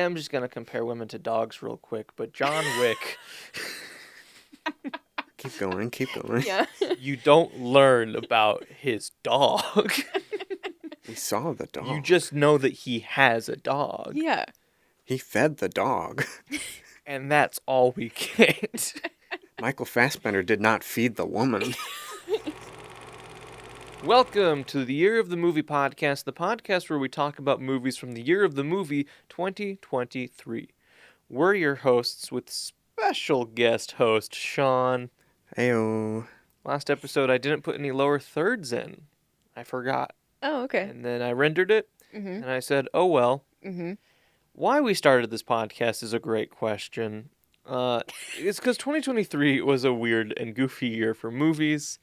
am just going to compare women to dogs real quick, but John Wick, Keep going. Yeah. you don't learn about his dog. We saw the dog. You just know that he has a dog. Yeah. He fed the dog. And that's all we get. Michael Fassbender did not feed the woman. Welcome to the Year of the Movie podcast, the podcast where we talk about movies from the year of the movie 2023. We're your hosts with special guest host Sean. Ayo. Last episode, I didn't put any lower thirds in. I forgot. Oh, okay. And then I rendered it, and I said, oh well. Mm-hmm. Why we started this podcast is a great question. It's because 2023 was a weird and goofy year for movies.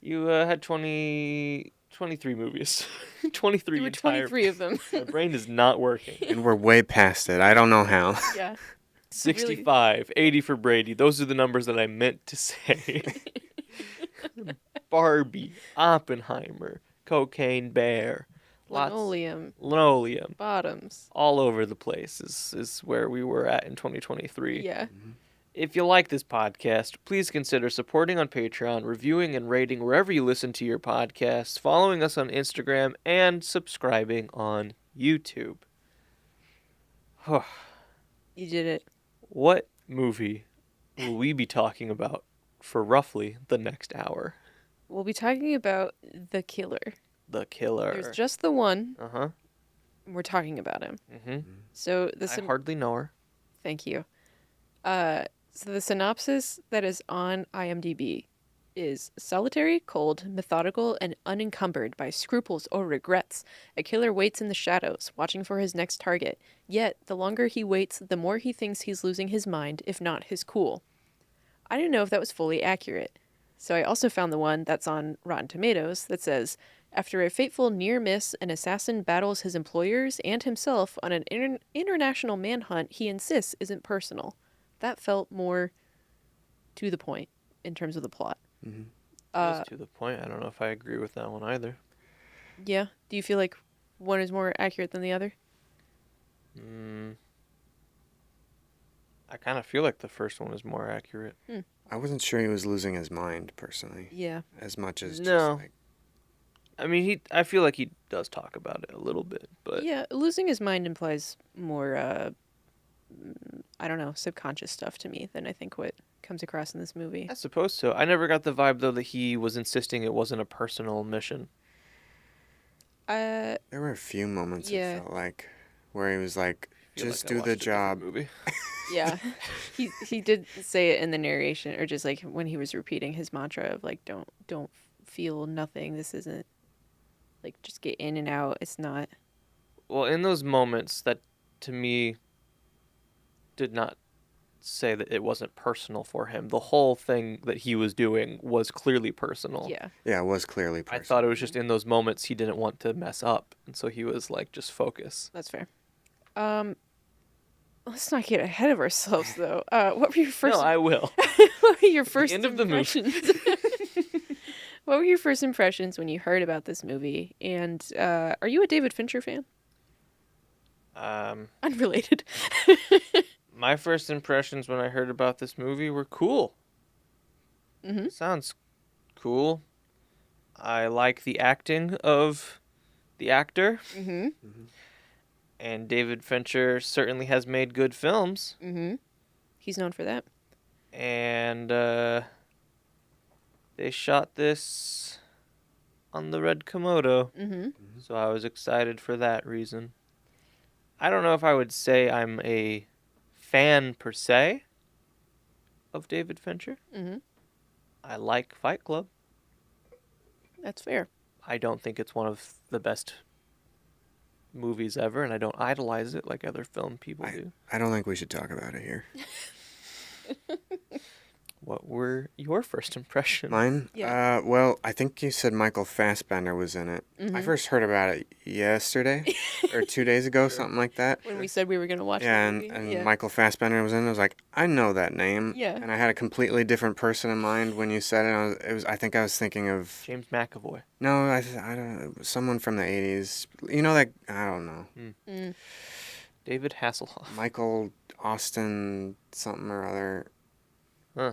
You had 23 movies. 23 There were entire... 23 of them. My brain is not working. And we're way past it. I don't know how. Yeah. 65, 80 for Brady. Those are the numbers that I meant to say. Barbie, Oppenheimer, Cocaine Bear. Linoleum. Bottoms. All over the place is where we were at in 2023. Yeah. If you like this podcast, please consider supporting on Patreon, reviewing and rating wherever you listen to your podcasts, following us on Instagram, and subscribing on YouTube. You did it. What movie will we be talking about for roughly the next hour? We'll be talking about The Killer. The Killer. There's just the one. Uh-huh. We're talking about him. Mm-hmm. So I hardly know her. Thank you. So the synopsis that is on IMDb is solitary, cold, methodical, and unencumbered by scruples or regrets. A killer waits in the shadows, watching for his next target. Yet, the longer he waits, the more he thinks he's losing his mind, if not his cool. I didn't know if that was fully accurate. So I also found the one that's on Rotten Tomatoes that says, after a fateful near miss, an assassin battles his employers and himself on an international manhunt he insists isn't personal. That felt more to the point in terms of the plot. Mm-hmm. Just to the point. I don't know if I agree with that one either. Yeah? Do you feel like one is more accurate than the other? I kind of feel like the first one is more accurate. I wasn't sure he was losing his mind, personally. Yeah. As much as No. just like... I mean, I feel like he does talk about it a little bit, but... Yeah, losing his mind implies more, I don't know, subconscious stuff to me than I think what comes across in this movie. I suppose so. I never got the vibe, though, that he was insisting it wasn't a personal mission. There were a few moments, Yeah. it felt like, where he was like, Feel just like I do watched the a different job. movie. Yeah. He did say it in the narration, or just like when he was repeating his mantra of like, don't feel nothing. This isn't, like, just get in and out. It's not. Well, in those moments, that, to me, did not say that it wasn't personal for him. The whole thing that he was doing was clearly personal. Yeah. Yeah, it was clearly I personal. thought it was just in those moments he didn't want to mess up, and so he was like, just focus. That's fair. Let's not get ahead of ourselves, though. What were your first? No, I will. What were your first end of the movie. impressions? What were your first impressions when you heard about this movie? And are you a David Fincher fan? Unrelated. My first impressions when I heard about this movie were cool. Mm-hmm. Sounds cool. I like the acting of the actor. Mm-hmm. And David Fincher certainly has made good films. Mm-hmm. He's known for that. And they shot this on the Red Komodo. Mm-hmm. So I was excited for that reason. I don't know if I would say I'm a fan per se of David Fincher. Mm-hmm. I like Fight Club. That's fair. I don't think it's one of the best movies ever, and I don't idolize it like other film people do. I don't think we should talk about it here. What were your first impressions? Mine? Yeah. Well, I think you said Michael Fassbender was in it. Mm-hmm. I first heard about it yesterday or 2 days ago, something like that. When we said we were going to watch Yeah, the movie. and Michael Fassbender was in it. I was like, I know that name. Yeah. And I had a completely different person in mind when you said it. I think I was thinking of... James McAvoy. No, I don't... Someone from the 80s. You know that... I don't know. David Hasselhoff. Michael Austin something or other. Huh.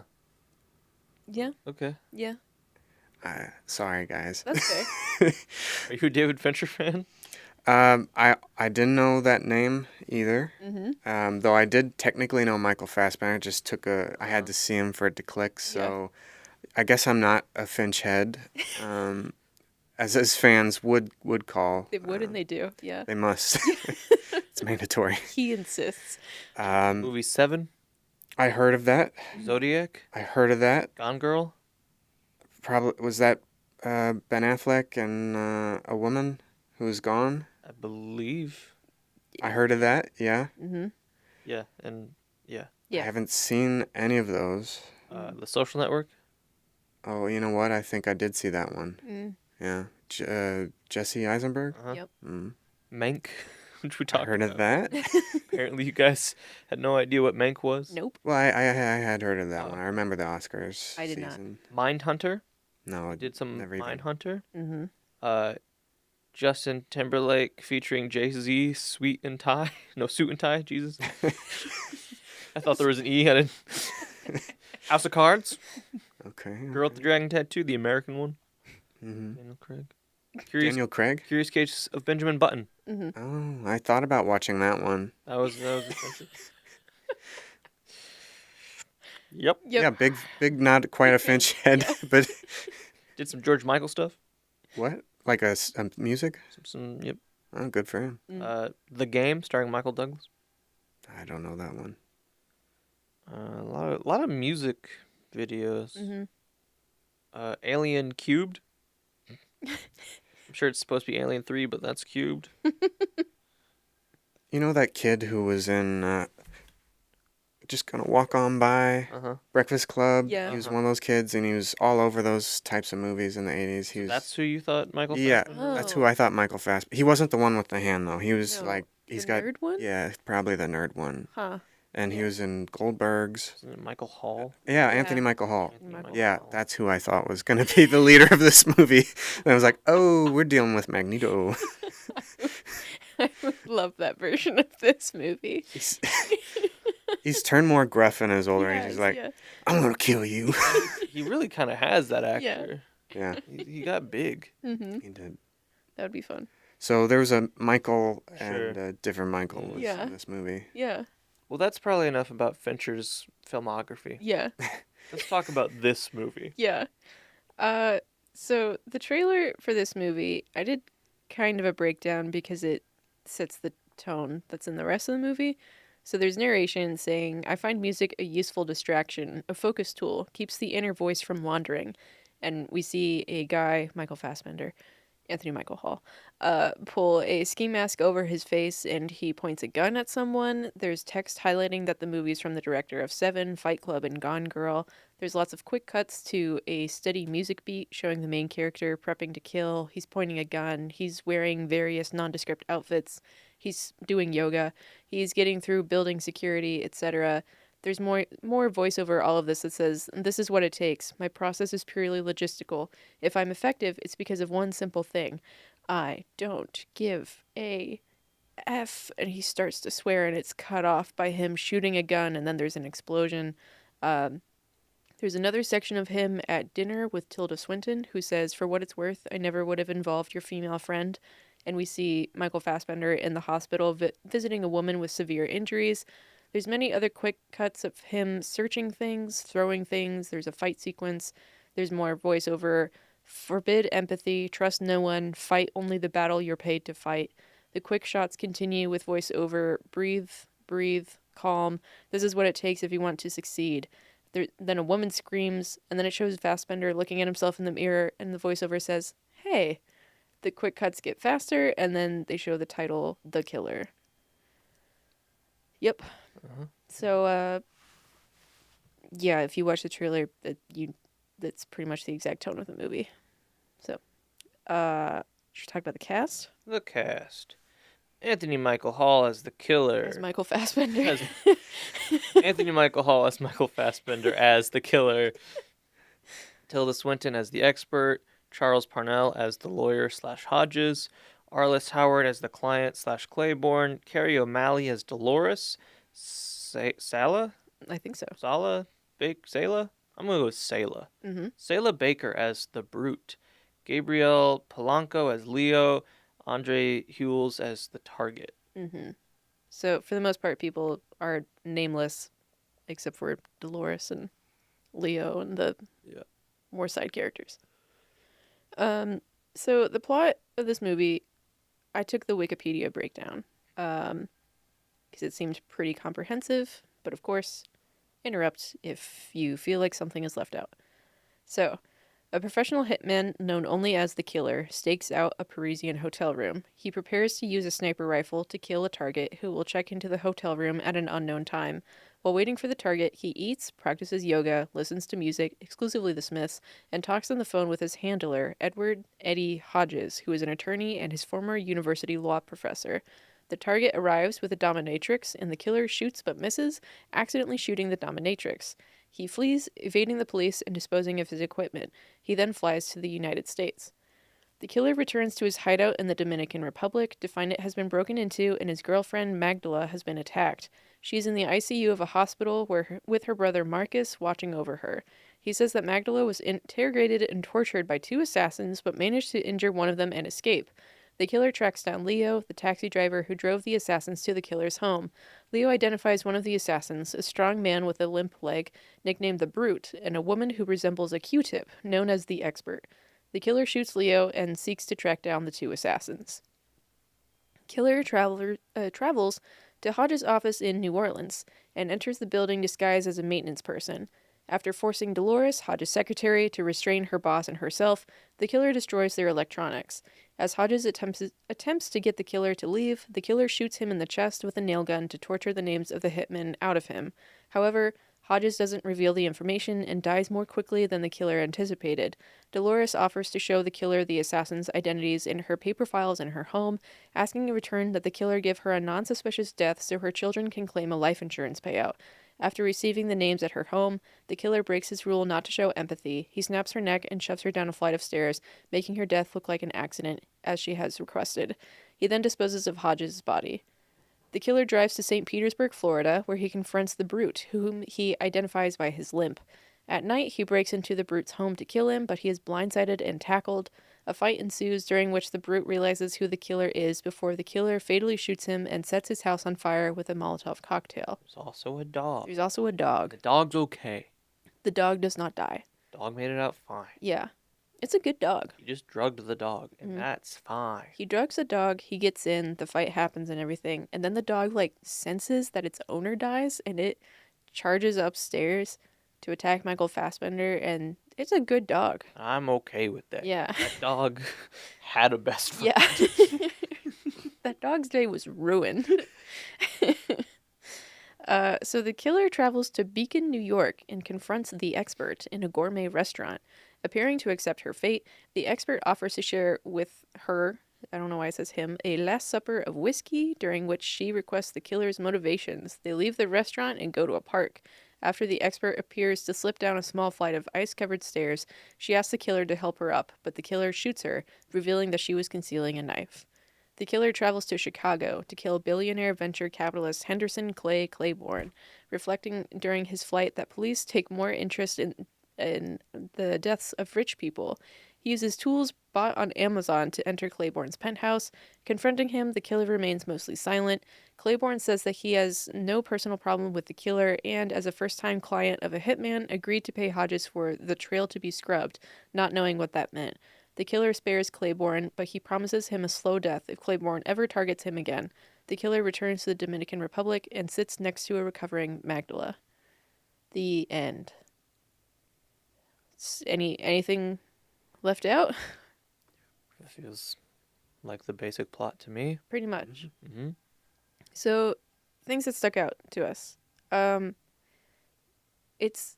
Yeah, Okay. yeah, Sorry, guys. that's fair. Are you a David Fincher fan? I didn't know that name either. Mm-hmm. Though I did technically know Michael Fassbender. Just I had to see him for it to click. So I guess I'm not a Finch head, as fans would call. They would and they do. Yeah. They must. It's mandatory. He insists. Movie 7, I heard of that. Zodiac, I heard of that. Gone Girl. Probably was that Ben Affleck and a woman who's gone. I believe. I heard of that. Yeah. Mm-hmm. Yeah, and yeah. Yeah. I haven't seen any of those. The Social Network. Oh, you know what? I think I did see that one. Mm. Yeah. Jesse Eisenberg. Uh-huh. Yep. Mm. Mank, which we I talked heard about. of that. Apparently, you guys had no idea what Mank was. Nope. Well, I had heard of that Oh. one. I remember the Oscars I did not. season. Mindhunter. No, Did some never even. Mindhunter. Mm-hmm. Justin Timberlake featuring Jay-Z, Suit and Tie. Jesus. I thought there was an E. I didn't. House of Cards. Okay. Girl with the Dragon Tattoo, the American one. Mm-hmm. Daniel Craig. Daniel Craig. Curious Case of Benjamin Button. Mm-hmm. Oh, I thought about watching that one. That was adventure. Yep. Yeah, big, not quite a Finch head, but Did some George Michael stuff. what? Like a music? Yep. Oh, good for him. The Game, starring Michael Douglas. I don't know that one. A lot of music videos. Mm-hmm. Alien Cubed. I'm sure it's supposed to be Alien 3, but that's Cubed. You know that kid who was in Just Gonna Walk On By, Breakfast Club? Yeah. He was one of those kids, and he was all over those types of movies in the 80s. He was. That's who you thought Michael Yeah, Fassbender was? that's who I thought Michael Fassbender. He wasn't the one with the hand, though. He was No. like, he's The got. nerd one? Yeah, probably the nerd one. Huh. And he was in Goldberg's. Isn't it Michael Hall? Yeah, Anthony Michael Hall. Anthony Michael Yeah, Hall. that's who I thought was going to be the leader of this movie. And I was like, oh, we're dealing with Magneto. I would love that version of this movie. He's turned more gruff in his older age. He's Yes, like, yeah. I'm going to kill you. He really kind of has that Yeah. actor. Yeah, He got big. Mm-hmm. he did. That would be fun. So there was a Michael Sure. and a different Michael was Yeah. in this movie. Yeah. Well, that's probably enough about Fincher's filmography. Yeah. Let's talk about this movie. Yeah. So the trailer for this movie, I did kind of a breakdown because it sets the tone that's in the rest of the movie. So there's narration saying, I find music a useful distraction, a focus tool, keeps the inner voice from wandering. And we see a guy, Michael Fassbender, Anthony Michael Hall, pull a ski mask over his face and he points a gun at someone. There's text highlighting that the movie's from the director of Seven, Fight Club, and Gone Girl. There's lots of quick cuts to a steady music beat showing the main character prepping to kill. He's pointing a gun. He's wearing various nondescript outfits. He's doing yoga. He's getting through building security, etc. There's more voice over all of this that says, this is what it takes. My process is purely logistical. If I'm effective, it's because of one simple thing. I don't give a F. And he starts to swear, and it's cut off by him shooting a gun, and then there's an explosion. There's another section of him at dinner with Tilda Swinton, who says, for what it's worth, I never would have involved your female friend. And we see Michael Fassbender in the hospital visiting a woman with severe injuries. There's many other quick cuts of him searching things, throwing things. There's a fight sequence. There's more voiceover. Forbid empathy, trust no one, fight only the battle you're paid to fight. The quick shots continue with voiceover, breathe, calm. This is what it takes if you want to succeed. Then a woman screams, and then it shows Fassbender looking at himself in the mirror, and the voiceover says, hey. The quick cuts get faster, and then they show the title, The Killer. Yep. So, yeah, if you watch the trailer, that's pretty much the exact tone of the movie. So, should we talk about the cast? The cast. Anthony Michael Hall as the killer. As Michael Fassbender. Anthony Michael Hall as Michael Fassbender as the killer. Tilda Swinton as the expert. Charles Parnell as the lawyer / Hodges. Arliss Howard as the client / Claiborne, Carrie O'Malley as Dolores, Sala? I think so. Sala? I'm gonna go with Sala. Mm-hmm. Sala Baker as the Brute, Gabriel Polanco as Leo, Andre Hewells as the Target. Mm-hmm. So for the most part, people are nameless, except for Dolores and Leo and the more side characters. So the plot of this movie, I took the Wikipedia breakdown, because it seemed pretty comprehensive, but of course, interrupt if you feel like something is left out. So, a professional hitman known only as the Killer stakes out a Parisian hotel room. He prepares to use a sniper rifle to kill a target who will check into the hotel room at an unknown time. While waiting for the target, he eats, practices yoga, listens to music, exclusively the Smiths, and talks on the phone with his handler, Edward Eddie Hodges, who is an attorney and his former university law professor. The target arrives with a dominatrix, and the killer shoots but misses, accidentally shooting the dominatrix. He flees, evading the police and disposing of his equipment. He then flies to the United States. The killer returns to his hideout in the Dominican Republic to find it has been broken into and his girlfriend Magdala has been attacked. She is in the ICU of a hospital with her brother Marcus watching over her. He says that Magdala was interrogated and tortured by 2 assassins but managed to injure one of them and escape. The killer tracks down Leo, the taxi driver who drove the assassins to the killer's home. Leo identifies one of the assassins, a strong man with a limp leg, nicknamed the Brute, and a woman who resembles a Q-tip, known as the Expert. The killer shoots Leo and seeks to track down the 2 assassins. Killer travels to Hodges' office in New Orleans and enters the building disguised as a maintenance person. After forcing Dolores, Hodges' secretary, to restrain her boss and herself, the killer destroys their electronics. As Hodges attempts to get the killer to leave, the killer shoots him in the chest with a nail gun to torture the names of the hitmen out of him. However, Hodges doesn't reveal the information and dies more quickly than the killer anticipated. Dolores offers to show the killer the assassins' identities in her paper files in her home, asking in return that the killer give her a non-suspicious death so her children can claim a life insurance payout. After receiving the names at her home, the killer breaks his rule not to show empathy. He snaps her neck and shoves her down a flight of stairs, making her death look like an accident, as she has requested. He then disposes of Hodges' body. The killer drives to St. Petersburg, Florida, where he confronts the Brute, whom he identifies by his limp. At night, he breaks into the Brute's home to kill him, but he is blindsided and tackled. A fight ensues, during which the Brute realizes who the killer is before the killer fatally shoots him and sets his house on fire with a Molotov cocktail. There's also a dog. There's also a dog. The dog's okay. The dog does not die. Dog made it out fine. Yeah. It's a good dog. You just drugged the dog, and that's fine. He drugs the dog, he gets in, the fight happens and everything, and then the dog, senses that its owner dies, and it charges upstairs to attack Michael Fassbender, and it's a good dog. I'm okay with that. Yeah. That dog had a best friend. Yeah. That dog's day was ruined. So the killer travels to Beacon, New York, and confronts the Expert in a gourmet restaurant. Appearing to accept her fate, the Expert offers to share with her, I don't know why it says him, a last supper of whiskey, during which she requests the killer's motivations. They leave the restaurant and go to a park. After the Expert appears to slip down a small flight of ice-covered stairs, she asks the killer to help her up, but the killer shoots her, revealing that she was concealing a knife. The killer travels to Chicago to kill billionaire venture capitalist Henderson Clay Claiborne, reflecting during his flight that police take more interest in the deaths of rich people. He uses tools bought on Amazon to enter Claiborne's penthouse. Confronting him, the killer remains mostly silent. Claiborne says that he has no personal problem with the killer and, as a first-time client of a hitman, agreed to pay Hodges for the trail to be scrubbed, not knowing what that meant. The killer spares Claiborne, but he promises him a slow death if Claiborne ever targets him again. The killer returns to the Dominican Republic and sits next to a recovering Magdala. The end. Anything left out? It feels like the basic plot to me. Pretty much. Mm-hmm. So, things that stuck out to us. It's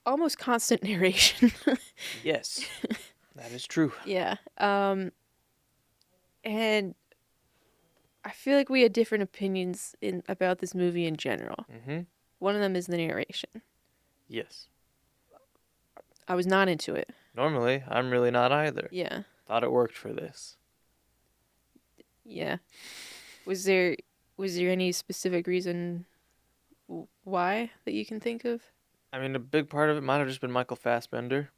almost constant narration. Yes, that is true. Yeah. And I feel like we had different opinions about this movie in general. Mm-hmm. One of them is the narration. Yes. I was not into it. Normally, I'm really not either. Yeah. Thought it worked for this. Yeah. Was there any specific reason why that you can think of? I mean, a big part of it might have just been Michael Fassbender.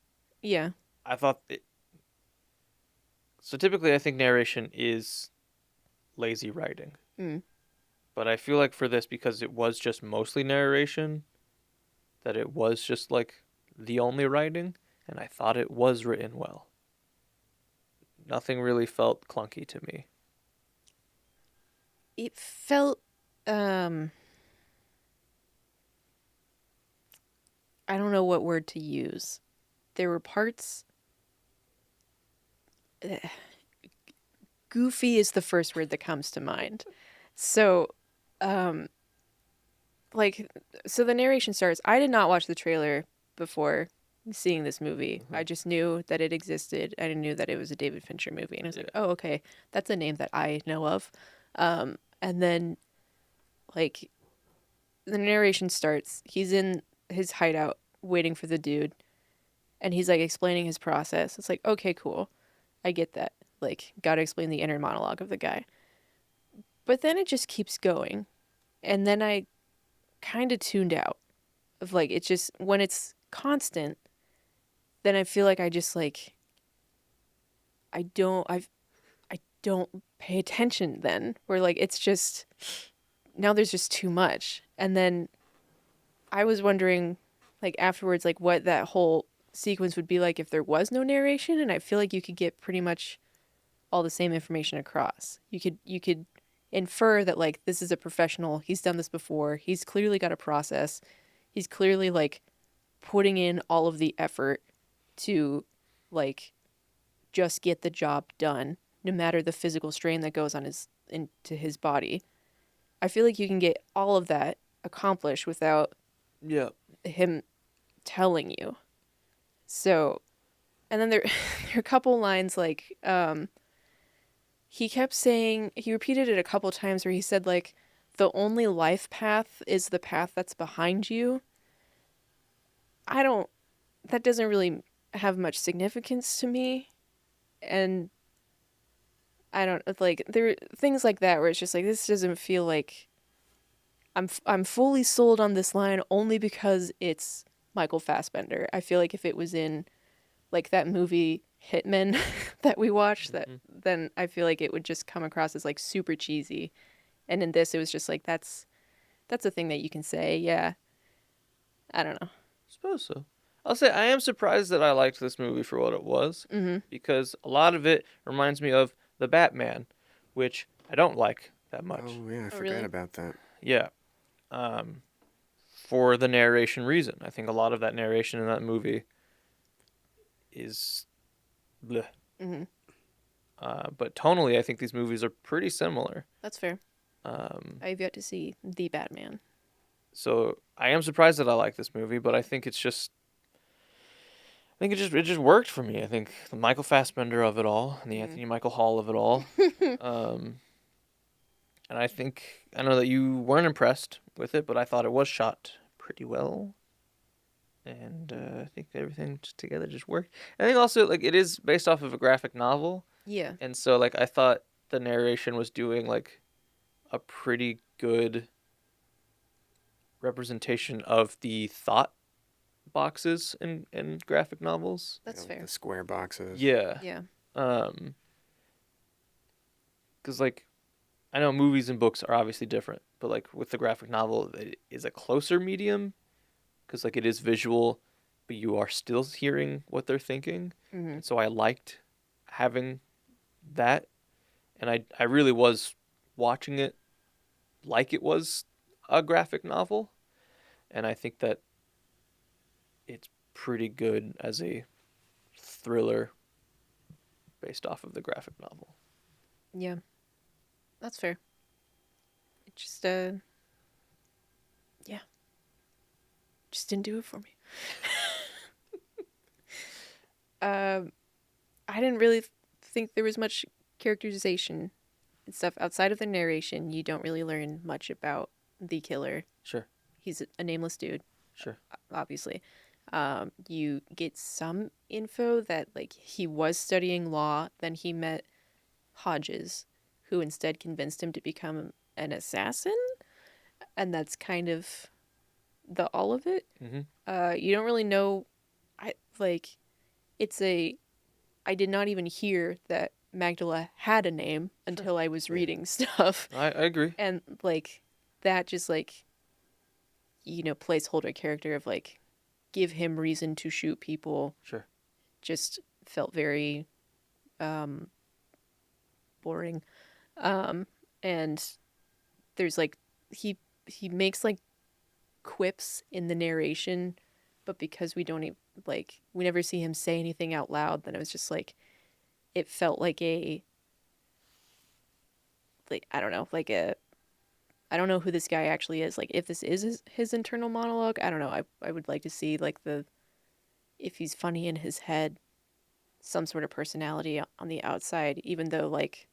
Yeah. I thought it, so. Typically, I think narration is lazy writing, Mm. but I feel like for this, because it was just mostly narration, that it was just like the only writing, and I thought it was written well. Nothing really felt clunky to me. It felt um I don't know what word to use. There were parts goofy is the first word that comes to mind. So, um like so the narration starts. I did not watch the trailer before seeing this movie. I just knew that it existed. I knew that it was a David Fincher movie, and I was like, "Oh, okay, that's a name that I know of." And then, like, the narration starts. He's in his hideout waiting for the dude, and he's like explaining his process. It's like, okay, cool, I get that. Like, gotta explain the inner monologue of the guy. But then it just keeps going, and then I kind of tuned out of like it's just when it's constant, then I feel like I just like I don't pay attention then. Where like it's just now there's just too much. And then I was wondering like afterwards like what that whole sequence would be like if there was no narration, and I feel like you could get pretty much all the same information across. You could infer that like this is a professional, he's done this before, he's clearly got a process. He's clearly like putting in all of the effort to like just get the job done no matter the physical strain that goes on his into his body. I feel like you can get all of that accomplished without Yeah. him telling you. So, and then there there are a couple lines like he kept saying, he repeated it a couple times where he said like the only life path is the path that's behind you. I don't, that doesn't really have much significance to me. And I don't like there are things like that where it's just like this doesn't feel like I'm fully sold on this line only because it's Michael Fassbender. I feel like if it was in like that movie Hitman that we watched, that then I feel like it would just come across as like super cheesy. And in this it was just like that's a thing that you can say. Yeah. I don't know. Suppose so. I'll say I am surprised that I liked this movie for what it was, Mhm. because a lot of it reminds me of The Batman, which I don't like that much. Oh yeah, I Oh, forgot really? about that. Yeah. Um, for the narration reason. I think a lot of that narration in that movie is bleh. Mhm. But tonally, I think these movies are pretty similar. That's fair. Um, I've yet to see The Batman. so I am surprised that I like this movie, but I think it's just I think it just worked for me. I think the Michael Fassbender of it all and the Anthony Michael Hall of it all. Um, and I know that you weren't impressed with it, but I thought it was shot pretty well. And I think everything together just worked. I think also like it is based off of a graphic novel, Yeah. and so like I thought the narration was doing like a pretty good representation of the thought boxes in graphic novels. That's fair. The square boxes. Yeah. Yeah. Um, because like I know movies and books are obviously different, but like with the graphic novel, it is a closer medium because like it is visual, but you are still hearing what they're thinking. Mhm. And so I liked having that, and I really was watching it like it was a graphic novel, and I think that it's pretty good as a thriller based off of the graphic novel. Yeah. That's fair. It just yeah. Just didn't do it for me. I didn't really think there was much characterization and stuff outside of the narration. You don't really learn much about the killer. Sure, He's a nameless dude, sure. obviously. You get some info that like he was studying law, then he met Hodges, who instead convinced him to become an assassin, and that's kind of the all of it. You don't really know. I like. It's a. I did not even hear that Magdala had a name until I was reading stuff, I agree. and like that just like placeholder character of like give him reason to shoot people. Sure. Just felt very boring. And there's like he makes like quips in the narration, but because we don't we never see him say anything out loud, then it was just like it felt like I don't know, I don't know who this guy actually is. Like if this is his internal monologue, I don't know. I would like to see like if he's funny in his head, some sort of personality on the outside, even though like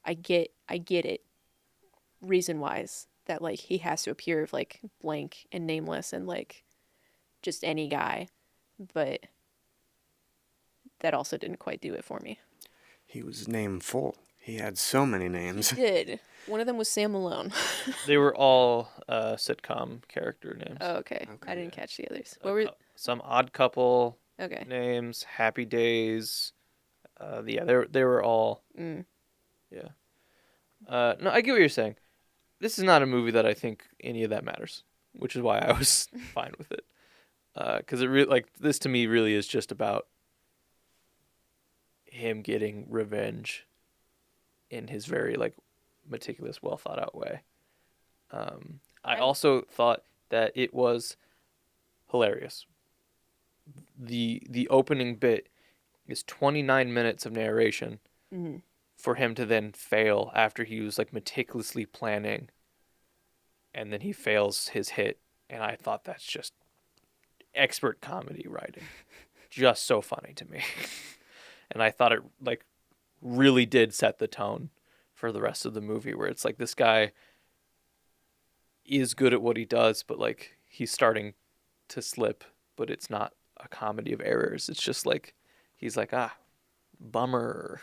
I get it reason wise that like he has to appear like blank and nameless and like just any guy, but that also didn't quite do it for me. He was nameful. He had so many names. He did. One of them was Sam Malone. They were all sitcom character names. Oh, okay. I didn't catch the others. What were some Odd Couple names? Happy Days. They were all. Yeah. No, I get what you're saying. This is not a movie that I think any of that matters, which is why I was fine with it. Because this to me really is just about him getting revenge in his very like meticulous, well thought out way. I also thought that it was hilarious. The opening bit is 29 minutes of narration for him to then fail after he was like meticulously planning, and then he fails his hit, and I thought that's just expert comedy writing. Just so funny to me. And I thought it like really did set the tone for the rest of the movie, where it's like this guy is good at what he does, but like he's starting to slip, but it's not a comedy of errors. It's just like he's like, bummer.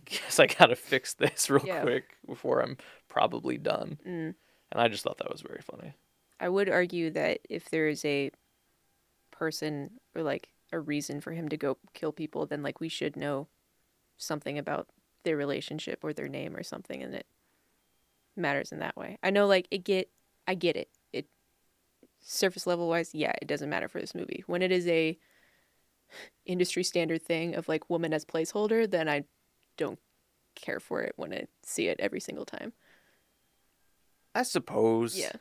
Guess I gotta fix this real quick before I'm probably done. And I just thought that was very funny. I would argue that if there is a person or like a reason for him to go kill people, then like we should know something about their relationship or their name or something, and it matters in that way. I know like I get it. It surface level wise, it doesn't matter for this movie. When it is a industry standard thing of like woman as placeholder, then I don't care for it when I see it every single time. I suppose. Yeah.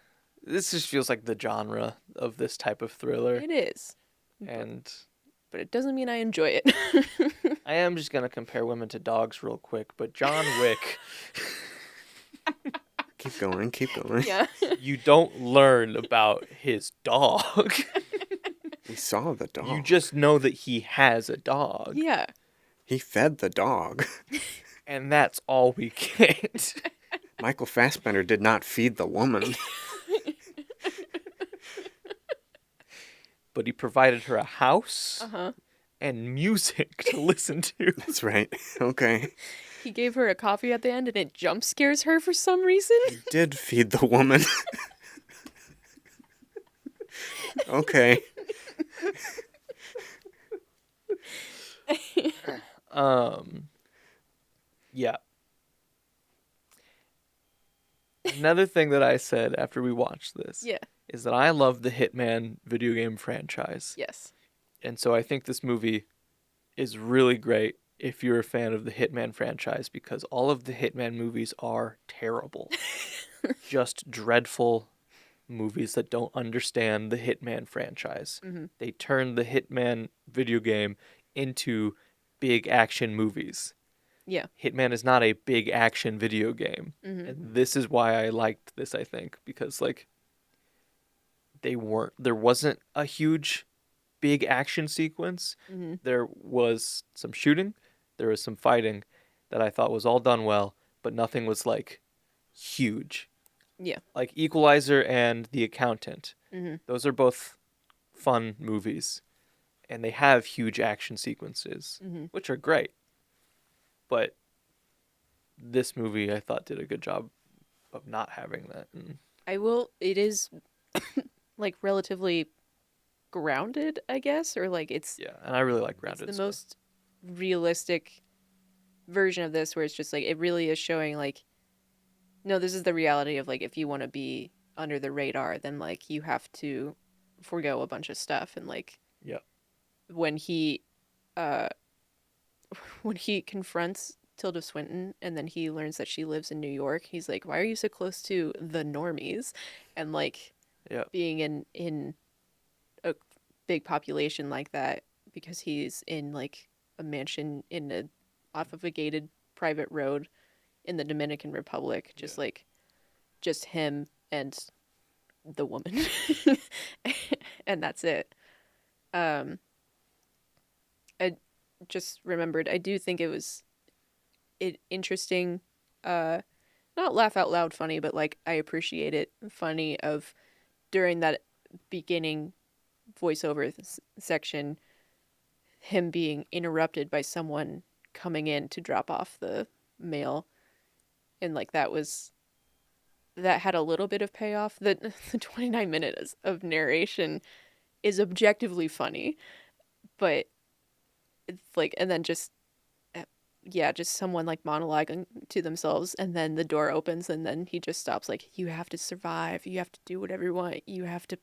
This just feels like the genre of this type of thriller. It is. But it doesn't mean I enjoy it. I am just going to compare women to dogs real quick, but John Wick... Keep going. Yeah. You don't learn about his dog. We saw the dog. You just know that he has a dog. Yeah. He fed the dog. And that's all we get. Michael Fassbender did not feed the woman. But he provided her a house and music to listen to. That's right. Okay. He gave her a coffee at the end and it jump scares her for some reason. He did feed the woman. Okay. Yeah. Another thing that I said after we watched this is that I love the Hitman video game franchise. Yes. And so I think this movie is really great if you're a fan of the Hitman franchise, because all of the Hitman movies are terrible. Just dreadful movies that don't understand the Hitman franchise. They turn the Hitman video game into big action movies. Yeah. Hitman is not a big action video game. And this is why I liked this, I think, because like there wasn't a huge big action sequence. There was some shooting, there was some fighting that I thought was all done well, but nothing was like huge. Yeah. Like Equalizer and The Accountant. Those are both fun movies, and they have huge action sequences, which are great. But this movie I thought did a good job of not having that. And it is like relatively grounded, I guess, or like yeah, and I really like it's grounded the stuff. most realistic version of this where it's just like it really is showing like no, this is the reality of like if you want to be under the radar, then like you have to forego a bunch of stuff and like Yeah. when he uh when he confronts Tilda Swinton and then he learns that she lives in New York, he's like, "Why are you so close to the normies?" And like Yeah. being in a big population like that because he's in like a mansion in a off of a gated private road in the Dominican Republic, just Yeah. like just him and the woman, and that's it. Um, I just remembered. I do think it was interesting. Not laugh out loud funny, but like I appreciate it funny of during that beginning voiceover section, him being interrupted by someone coming in to drop off the mail, and like that had a little bit of payoff. The 29 minutes of narration is objectively funny, but it's like, and then just, yeah, just someone like monologuing to themselves, and then the door opens, and then he just stops, like, you have to survive, you have to do whatever you want, you have to,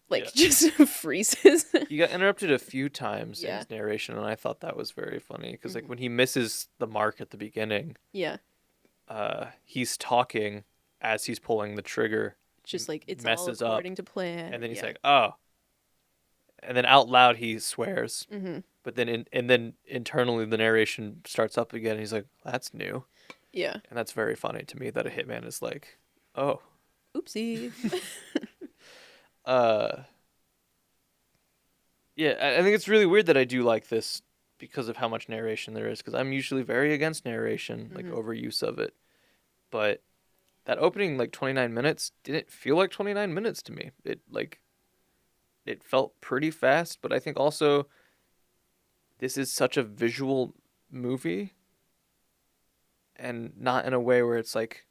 like, Yeah. just freezes. He got interrupted a few times in Yeah. his narration, and I thought that was very funny because like Mhm. when he misses the mark at the beginning, Yeah, he's talking as he's pulling the trigger, it's just like, it's all messes up, according to plan. and then he's Yeah. like, "Oh," and then out loud he swears, Mm-hmm. but then and then internally the narration starts up again. And he's like, "That's new," Yeah. and that's very funny to me that a hitman is like, "Oh." Oopsie. Uh, yeah, I think it's really weird that I do like this because of how much narration there is. Because I'm usually very against narration, like Mhm. overuse of it. But that opening like 29 minutes didn't feel like 29 minutes to me. It felt pretty fast. But I think also this is such a visual movie, and not in a way where it's like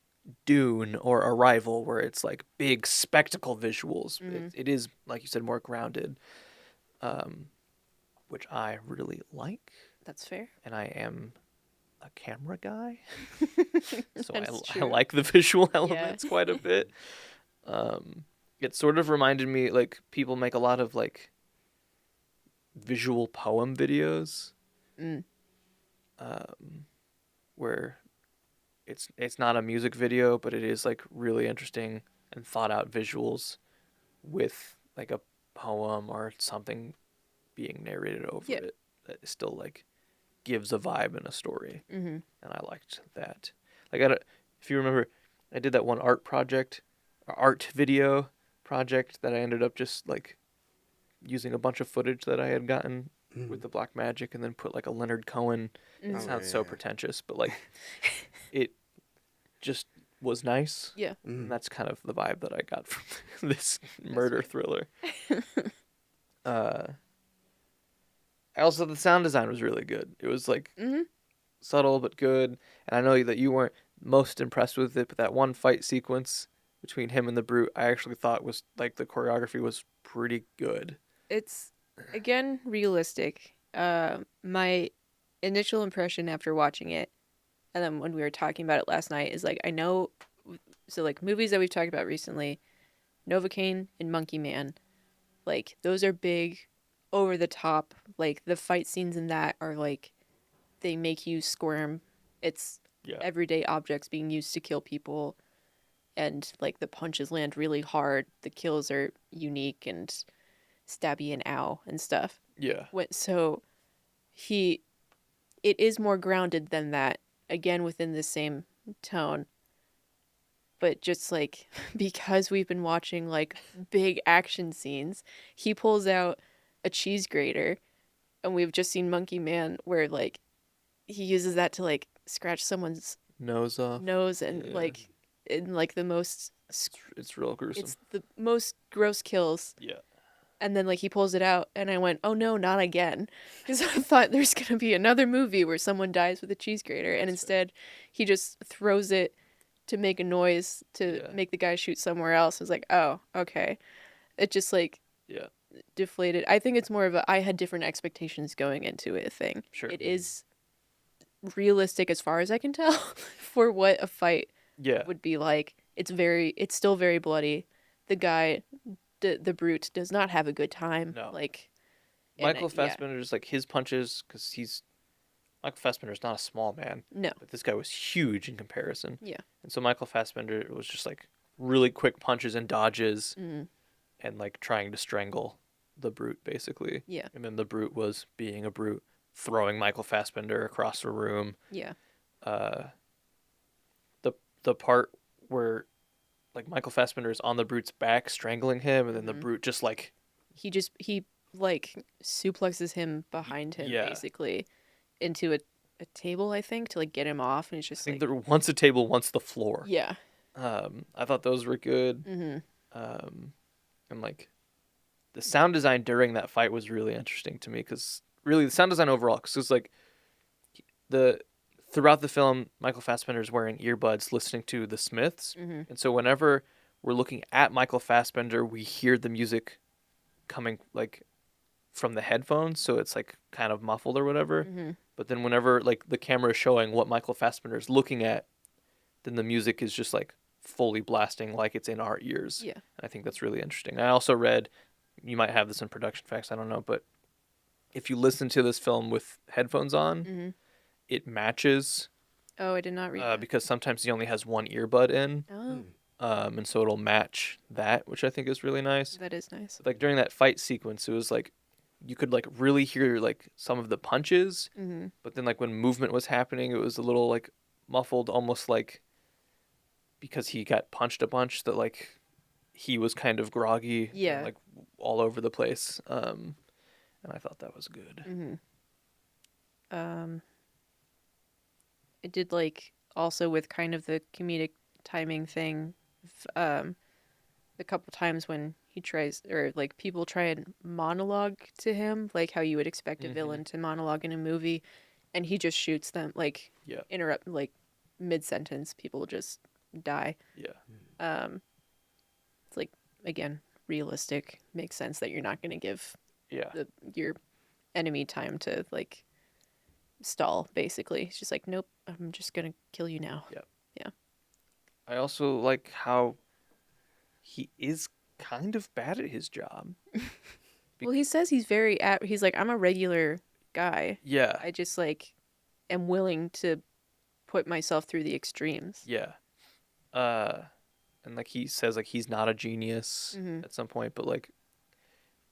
Dune or Arrival, where it's like big spectacle visuals. Mhm. It is, like you said, more grounded. Which I really like, That's fair. and I am a camera guy, so That's I true. like the visual Yeah. elements quite a bit. It sort of reminded me, like, people make a lot of like visual poem videos, Mm. where it's not a music video, but it is like really interesting and thought out visuals with like a poem or something being narrated over Yeah. it that still like gives a vibe and a story, Mm-hmm. and I liked that. Like, if you remember, I did that one art video project that I ended up just like using a bunch of footage that I had gotten with the Black Magic, and then put like a Leonard Cohen. Mhm. It Oh, sounds yeah, so yeah. pretentious, but like it just was nice. Yeah. And that's kind of the vibe that I got from this murder thriller. I also, the sound design was really good. It was like Mm-hmm. subtle but good. And I know that you weren't most impressed with it, but that one fight sequence between him and the Brute, I actually thought was like the choreography was pretty good. It's again realistic. My initial impression after watching it, and then when we were talking about it last night, is like I know. So like movies that we've talked about recently, Novocaine and Monkey Man, like those are big, over the top. Like the fight scenes in that are like, they make you squirm. It's Yeah. everyday objects being used to kill people, and like the punches land really hard. The kills are unique and stabby and ow and stuff. Yeah. So it is more grounded than that, again within the same tone, but just like because we've been watching like big action scenes, he pulls out a cheese grater, and we've just seen Monkey Man where like he uses that to like scratch someone's Nose off. nose, and Yeah. like in like the most It's real gruesome. it's the most gross kills Yeah. And then like he pulls it out, and I went, "Oh no, not again!" Because I thought there's gonna be another movie where someone dies with a cheese grater, and instead he just throws it to make a noise to make the guy shoot somewhere else. I was like, "Oh, okay." It just like Yeah. deflated. I think it's more of a I had different expectations going into it thing. Sure. It is realistic as far as I can tell for what a fight Yeah. would be like. It's still very bloody. The guy, the brute, does not have a good time. No. Like Michael yeah. Fassbender's like his punches, because Michael Fassbender's not a small man, No. but this guy was huge in comparison. Yeah. And so Michael Fassbender was just like really quick punches and dodges, Mm. and like trying to strangle the brute basically. Yeah. And then the brute was being a brute, throwing Michael Fassbender across the room. Yeah. The part where like Michael Fassbender is on the brute's back strangling him, and then the brute just like He like suplexes him behind him Yeah. basically into a table, I think, to like get him off, and it's I just think like they're once a table, once the floor. yeah. I thought those were good. Mm-hmm. And like the sound design during that fight was really interesting to me, because really the sound design overall, because it's like throughout the film, Michael Fassbender is wearing earbuds listening to the Smiths, Mm-hmm. and so whenever we're looking at Michael Fassbender, we hear the music coming like from the headphones, so it's like kind of muffled or whatever. Mm-hmm. But then whenever like the camera is showing what Michael Fassbender is looking at, then the music is just like fully blasting like it's in our ears. Yeah. And I think that's really interesting. I also read, you might have this in production facts, I don't know, but if you listen to this film with headphones on, Mm-hmm. it matches Oh, I did not read that. because sometimes he only has one earbud in, Oh, and so it'll match that, which I think is really nice. that is nice. Like during that fight sequence, it was like you could like really hear like some of the punches, Mm-hmm. but then like when movement was happening, it was a little like muffled, almost like because he got punched a bunch, that like he was kind of groggy, Yeah. and, like all over the place. And I thought that was good. Mm-hmm. It did like also with kind of the comedic timing thing, the couple times when he tries or like people try and monologue to him, like how you would expect a Mhm. villain to monologue in a movie, and he just shoots them, like Yeah. interrupt, like mid sentence, people just die. Yeah. It's like again realistic, makes sense that you're not going to give Yeah. your enemy time to like stall. Basically, it's just like nope, I'm just gonna kill you now. I also like how he is kind of bad at his job. Well, he says he's he's like, I'm a regular guy. Yeah. I just like am willing to put myself through the extremes. Yeah. And like he says like he's not a genius Mhm. at some point, but like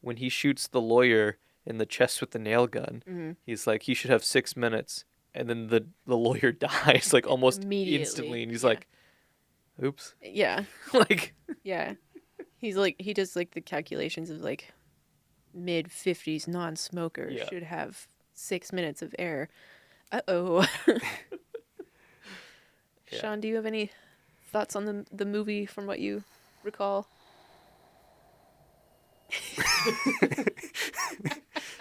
when he shoots the lawyer in the chest with the nail gun, Mm-hmm. he's like he should have 6 minutes, and then the lawyer dies like almost Immediately, instantly, and he's yeah. like, oops. Yeah, Like yeah. He's like he does like the calculations of like mid-50s non-smoker Yeah. should have 6 minutes of air. Uh-oh. Yeah. Sean, do you have any thoughts on the movie from what you recall?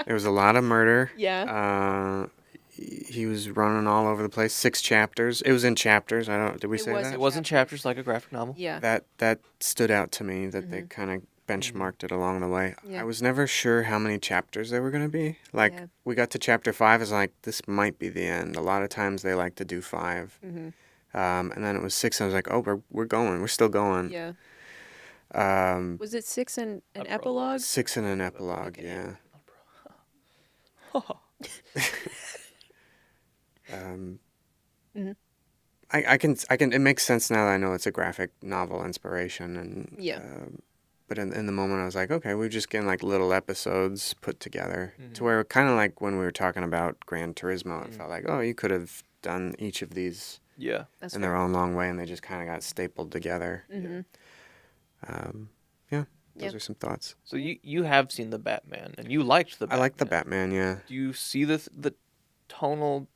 There was a lot of murder. Yeah. He was running all over the place. 6 chapters. It was in chapters. I don't. Did we It say was that? it wasn't chapters like a graphic novel. Yeah. That stood out to me. That they kind of benchmarked it along the way. Yeah. I was never sure how many chapters there were going to be. Like Yeah. we got to chapter 5. It's like this might be the end. A lot of times they like to do 5. Mm-hmm. And then it was 6. And I was like, oh, we're going. We're still going. Yeah. Um, Was it 6 and an A epilogue? 6 and an epilogue. Okay. Yeah. Mhm. I can. It makes sense now that I know it's a graphic novel inspiration, and Yeah. but in the moment I was like, okay, we're just getting like little episodes put together Mhm. to where kind of like when we were talking about Gran Turismo, it felt like, oh, you could have done each of these Yeah. That's in their own long way, and they just kind of got stapled together. Mm-hmm. Yeah, those Yep. are some thoughts. So you have seen the Batman, and you liked the I Batman. like the Batman. Yeah. Do you see the tonal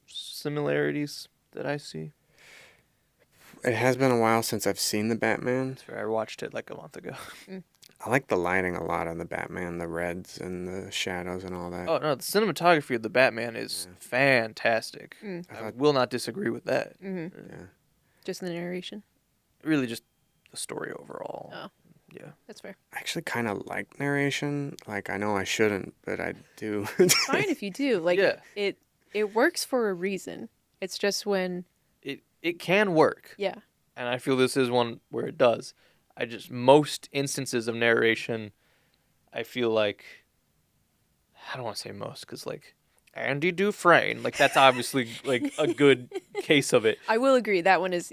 similarities that I see? It has been a while since I've seen the Batman. That's fair. I watched it like a month ago. I like the lighting a lot on the Batman, the reds and the shadows and all that. Oh no, the cinematography of the Batman is fantastic. I will not disagree with that. Yeah. Just the narration. Really, just the story overall. Oh. Yeah. That's fair. I actually kind of like narration. Like, I know I shouldn't, but I do. It's fine if you do. Like, Yeah. it works for a reason. It's just when... It can work. Yeah. And I feel this is one where it does. Most instances of narration, I feel like, I don't want to say most, because, like, Andy Dufresne, like, that's obviously, like, a good case of it. I will agree that one is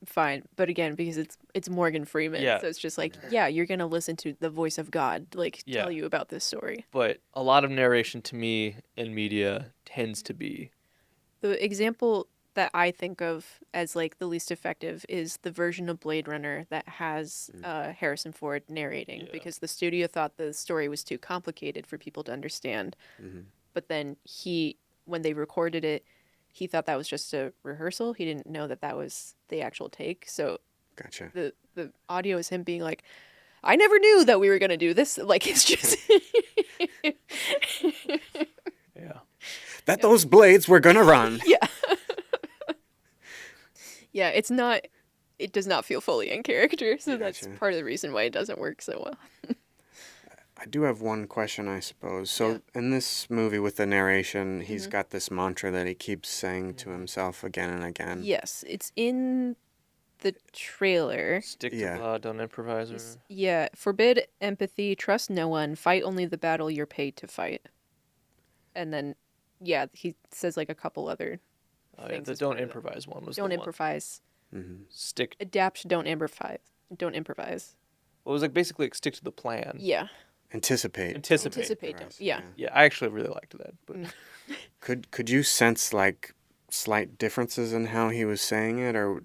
fine, but again, because it's Morgan Freeman, Yeah. so it's just like, yeah, you're gonna listen to the voice of God, like, Yeah. tell you about this story. But a lot of narration to me in media tends to be... The example that I think of as like the least effective is the version of Blade Runner that has Harrison Ford narrating, because the studio thought the story was too complicated for people to understand. But then when they recorded it, he thought that was just a rehearsal. He didn't know that that was the actual take. So Gotcha. the audio is him being like, I never knew that we were going to do this. Like, it's just... Yeah. That those blades were gonna run. Yeah. Yeah, it does not feel fully in character, so that's Gotcha. part of the reason why it doesn't work so well. I do have one question, I suppose. So in this movie with the narration, he's got this mantra that he keeps saying to himself again and again. Yes, it's in the trailer. Stick to Yeah. law, don't improvise. Yeah, forbid empathy, trust no one, fight only the battle you're paid to fight. And then, yeah, he says like a couple other things. The as don't part of that. improvise one was Don't the one. improvise. Stick... Adapt, don't improvise. Don't improvise. Well, it was like basically like stick to the plan. Yeah. Anticipate. Anticipate. Don't. Yeah. Yeah, I actually really liked that. But Could you sense like slight differences in how he was saying it, or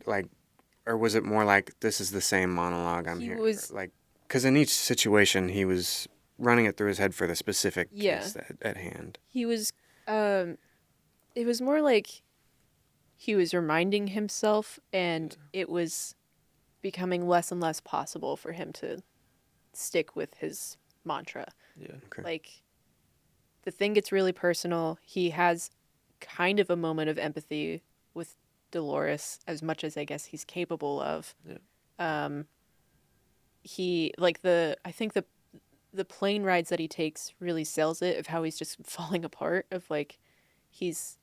was it more like this is the same monologue I'm hearing? Like, because in each situation he was running it through his head for the specific case at hand. He was, it was more like he was reminding himself, and it was becoming less and less possible for him to stick with his mantra. yeah. Okay. Like, the thing gets really personal. He has kind of a moment of empathy with Dolores, as much as I guess he's capable of. Yeah. I think the plane rides that he takes really sells it, of how he's just falling apart, of like he's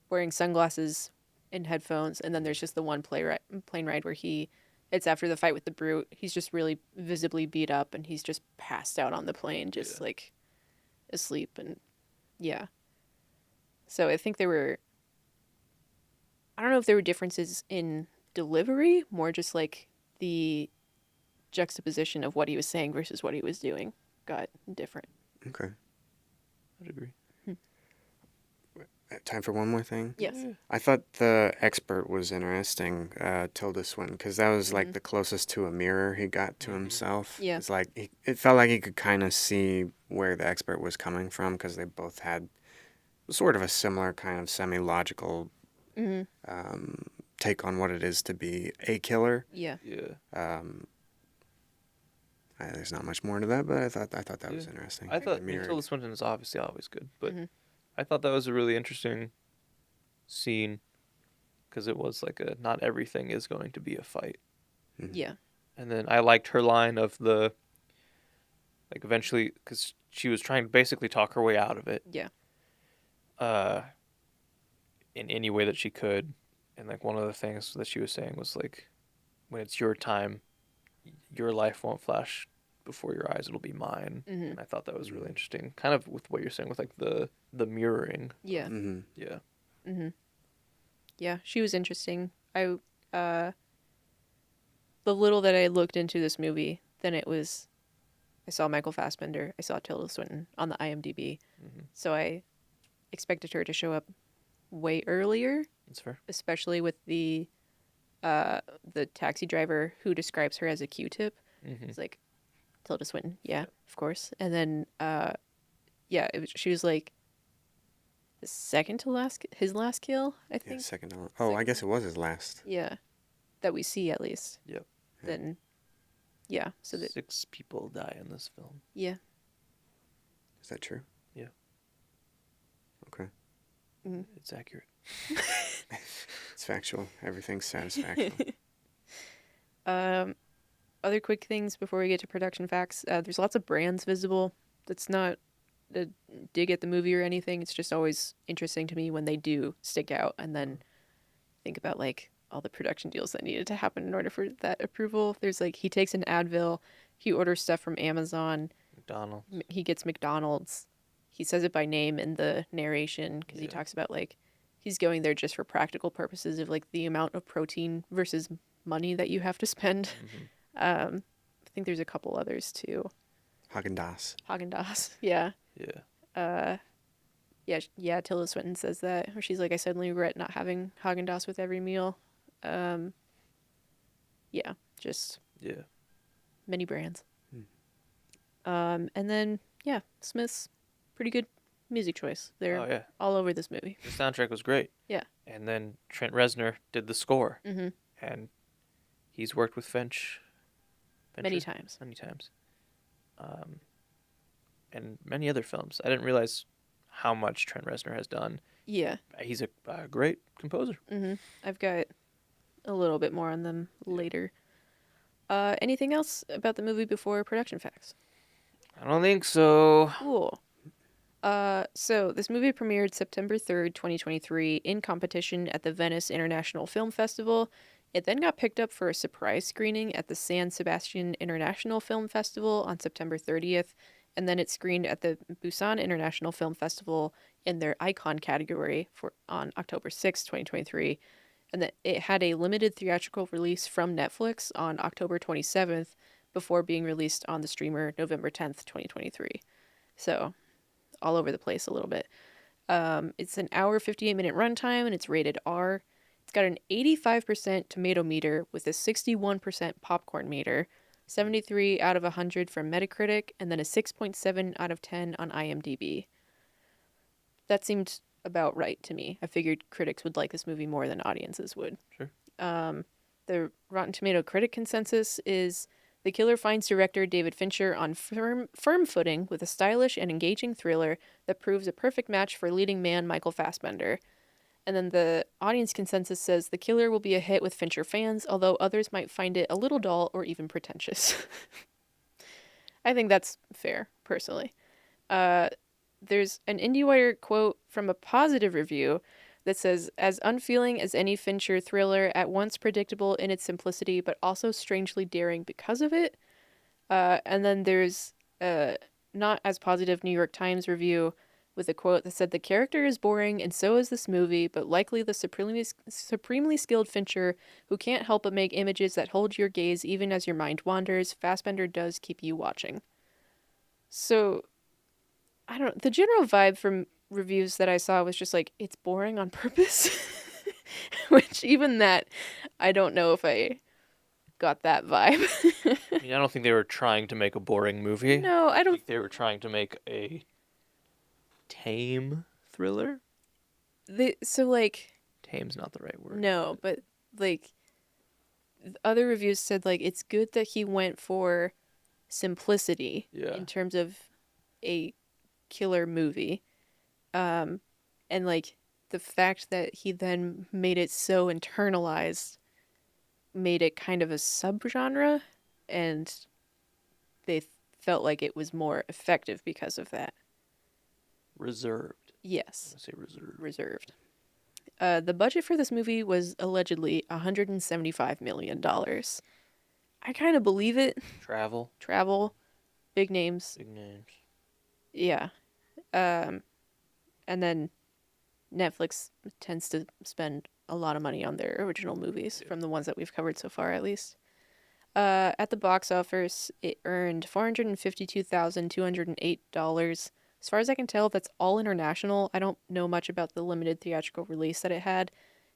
wearing sunglasses and headphones, and then there's just the one plane ride where it's after the fight with the Brute. He's just really visibly beat up, and he's just passed out on the plane, just like asleep. And yeah. So I think I don't know if there were differences in delivery, more just like the juxtaposition of what he was saying versus what he was doing got different. Okay. I'd agree. Time for one more thing? Yes. I thought the expert was interesting, Tilda Swinton, because that was like the closest to a mirror he got to himself. Yeah. It's like it felt like he could kind of see where the expert was coming from, because they both had sort of a similar kind of semi-logical take on what it is to be a killer. Yeah. Yeah. There's not much more to that, but I thought that was interesting. I thought Mirrored. Tilda Swinton is obviously always good, but I thought that was a really interesting scene, because it was like not everything is going to be a fight. Yeah. And then I liked her line of eventually, because she was trying to basically talk her way out of it. Yeah. In any way that she could. And like one of the things that she was saying was like, when it's your time, your life won't flash before your eyes, it'll be mine. And I thought that was really interesting, kind of with what you're saying with like the mirroring. Yeah. Yeah. Yeah, she was interesting. The little that I looked into this movie, then I saw Michael Fassbender, I saw Tilda Swinton on the IMDb. So I expected her to show up way earlier. That's fair. Especially with the taxi driver who describes her as a Q-tip. He's like, Tilda Swinton, yeah, of course. And then, she was like the second to his last kill, I think. Yeah, second to last. Oh, I guess it was his last. Yeah. that we see at least. Yep. Then, yeah. So that 6 people die in this film. Yeah. Is that true? Yeah. Okay. Mm-hmm. It's accurate. It's factual. Everything's satisfactual. Other quick things before we get to production facts. There's lots of brands visible. That's not a dig at the movie or anything. It's just always interesting to me when they do stick out, and then think about like all the production deals that needed to happen in order for that approval. There's like, he takes an Advil, he orders stuff from Amazon, McDonald's. He gets McDonald's. He says it by name in the narration because he talks about like he's going there just for practical purposes of like the amount of protein versus money that you have to spend. I think there's a couple others too. Haagen-Dazs. Haagen-Dazs, yeah. Yeah. Yeah, Tilda Swinton says that. Or she's like, I suddenly regret not having Haagen-Dazs with every meal. Yeah, just many brands. And then, yeah, Smith's pretty good music choice. They're all over this movie. The soundtrack was great. Yeah. And then Trent Reznor did the score. Mm-hmm. And he's worked with Fincher many times. And many other films. I didn't realize how much Trent Reznor has done. Yeah. He's a great composer. Mm-hmm. I've got a little bit more on them later. Anything else about the movie before production facts? I don't think so. Cool. So this movie premiered September 3rd, 2023 in competition at the Venice International Film Festival. It then got picked up for a surprise screening at the San Sebastian International Film Festival on September 30th, and then it screened at the Busan International Film Festival in their Icon category on October 6th, 2023, and that it had a limited theatrical release from Netflix on October 27th before being released on the streamer November 10th, 2023. So, all over the place a little bit. It's an hour, 58-minute runtime, and it's rated R. It's got an 85% tomato meter with a 61% popcorn meter, 73 out of 100 from Metacritic, and then a 6.7 out of 10 on IMDb. That seemed about right to me. I figured critics would like this movie more than audiences would. Sure. The Rotten Tomato critic consensus is the killer finds director David Fincher on firm footing with a stylish and engaging thriller that proves a perfect match for leading man Michael Fassbender. And then the audience consensus says the killer will be a hit with Fincher fans, although others might find it a little dull or even pretentious. I think that's fair, personally. There's an IndieWire quote from a positive review that says, as unfeeling as any Fincher thriller, at once predictable in its simplicity, but also strangely daring because of it. And then there's a not as positive New York Times review with a quote that said, the character is boring and so is this movie, but likely the supremely skilled Fincher who can't help but make images that hold your gaze even as your mind wanders. Fassbender does keep you watching. So, I don't know. The general vibe from reviews that I saw was just like, it's boring on purpose. Which even that, I don't know if I got that vibe. I mean, I don't think they were trying to make a boring movie. No, I don't. think they were trying to make a tame thriller. Tame's not the right word. No, but like other reviews said, like it's good that he went for simplicity in terms of a killer movie, and like the fact that he then made it so internalized made it kind of a subgenre, and they felt like it was more effective because of that. Reserved. Yes. I say reserved. Reserved. The budget for this movie was allegedly $175 million. I kind of believe it. Travel. Big names. Yeah. And then Netflix tends to spend a lot of money on their original movies, from the ones that we've covered so far, at least. At the box office, it earned $452,208. As far as I can tell, that's all international. I don't know much about the limited theatrical release that it had.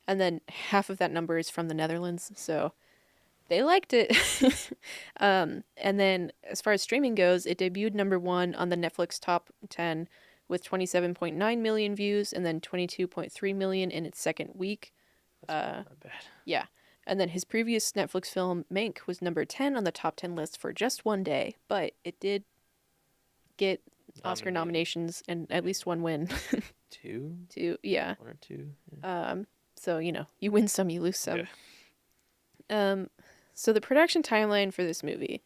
And then half of that number is from the Netherlands, so they liked it. And then as far as streaming goes, it debuted number 1 on the Netflix top 10 with 27.9 million views and then 22.3 million in its second week. That's not bad. Yeah. And then his previous Netflix film, Mank, was number 10 on the top 10 list for just one day, but it did get Oscar nominations and at least one win. Two? Yeah. One or two. Yeah. So, you win some, you lose some. Yeah. So the production timeline for this movie.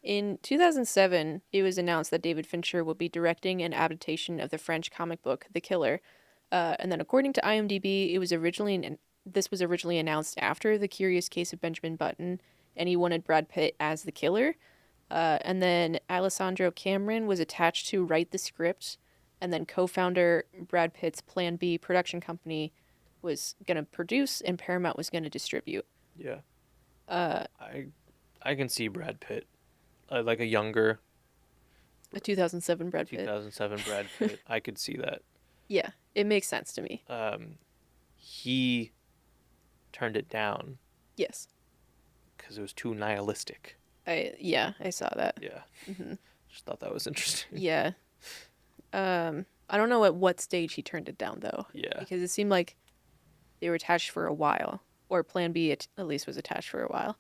In 2007, it was announced that David Fincher will be directing an adaptation of the French comic book The Killer. And then according to IMDb, this was originally announced after The Curious Case of Benjamin Button, and he wanted Brad Pitt as the killer. And then Alessandro Cameron was attached to write the script, and then co-founder Brad Pitt's Plan B production company was going to produce, and Paramount was going to distribute. Yeah. I can see Brad Pitt, like a 2007 Brad Pitt. 2007 Brad Pitt. I could see that. Yeah, it makes sense to me. He turned it down. Yes. Because it was too nihilistic. I saw that. Yeah. Mm-hmm. Just thought that was interesting. Yeah. I don't know at what stage he turned it down, though. Yeah. Because it seemed like they were attached for a while. Or Plan B at least was attached for a while.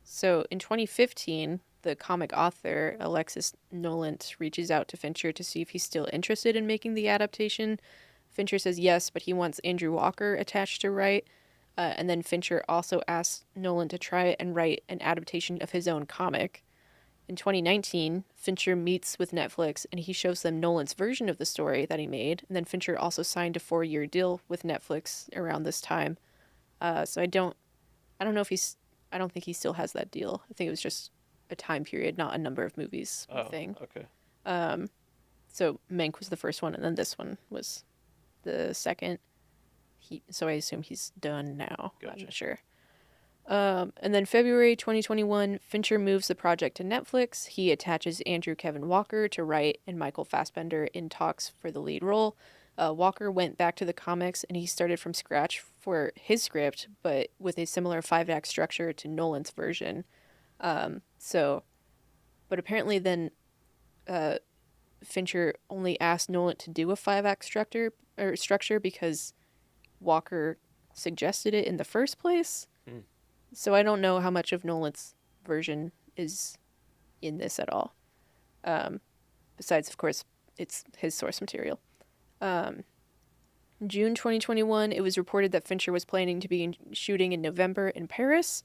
So in 2015, the comic author Alexis Nolant reaches out to Fincher to see if he's still interested in making the adaptation. Fincher says yes, but he wants Andrew Walker attached to write. And then Fincher also asks Nolan to try and write an adaptation of his own comic. In 2019, Fincher meets with Netflix and he shows them Nolan's version of the story that he made. And then Fincher also signed a 4-year deal with Netflix around this time. So I don't think he still has that deal. I think it was just a time period, not a number of movies thing. Okay. So Mank was the first one, and then this one was the second. So I assume he's done now. Gotcha. I'm not sure. And then February 2021, Fincher moves the project to Netflix. He attaches Andrew Kevin Walker to write and Michael Fassbender in talks for the lead role. Walker went back to the comics and he started from scratch for his script, but with a similar 5-act structure to Nolan's version. But apparently then Fincher only asked Nolan to do a 5-act structure because Walker suggested it in the first place. So I don't know how much of Nolan's version is in this at all. Besides, of course, it's his source material. June 2021, it was reported that Fincher was planning to be shooting in November in Paris.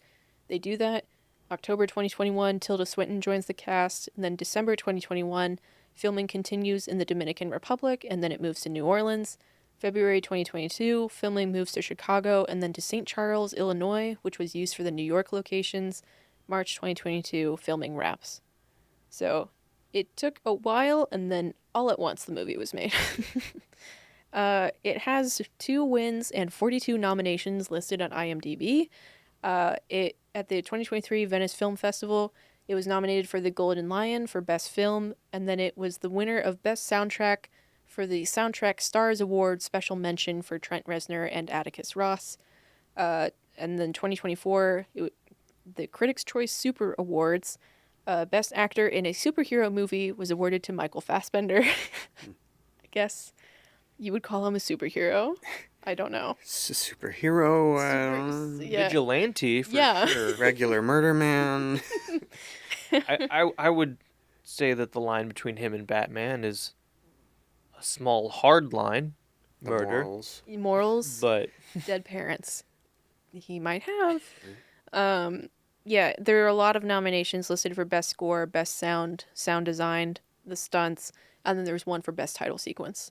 They do that. October 2021, Tilda Swinton joins the cast. And then December 2021, filming continues in the Dominican Republic, and then it moves to New Orleans. February 2022, filming moves to Chicago and then to St. Charles, Illinois, which was used for the New York locations. March 2022, filming wraps. So it took a while, and then all at once the movie was made. It has 2 wins and 42 nominations listed on IMDb. At the 2023 Venice Film Festival, it was nominated for the Golden Lion for Best Film, and then it was the winner of Best Soundtrack for the Soundtrack Stars Award special mention for Trent Reznor and Atticus Ross. And then 2024, the Critics' Choice Super Awards, Best Actor in a Superhero Movie was awarded to Michael Fassbender. I guess you would call him a superhero. I don't know. Superhero, yeah. Vigilante, for sure. Regular murder man. I would say that the line between him and Batman is a small hard line. Murder. Morals. But dead parents. He might have. Yeah, there are a lot of nominations listed for Best Score, Best Sound Design, the stunts, and then there's one for Best Title Sequence.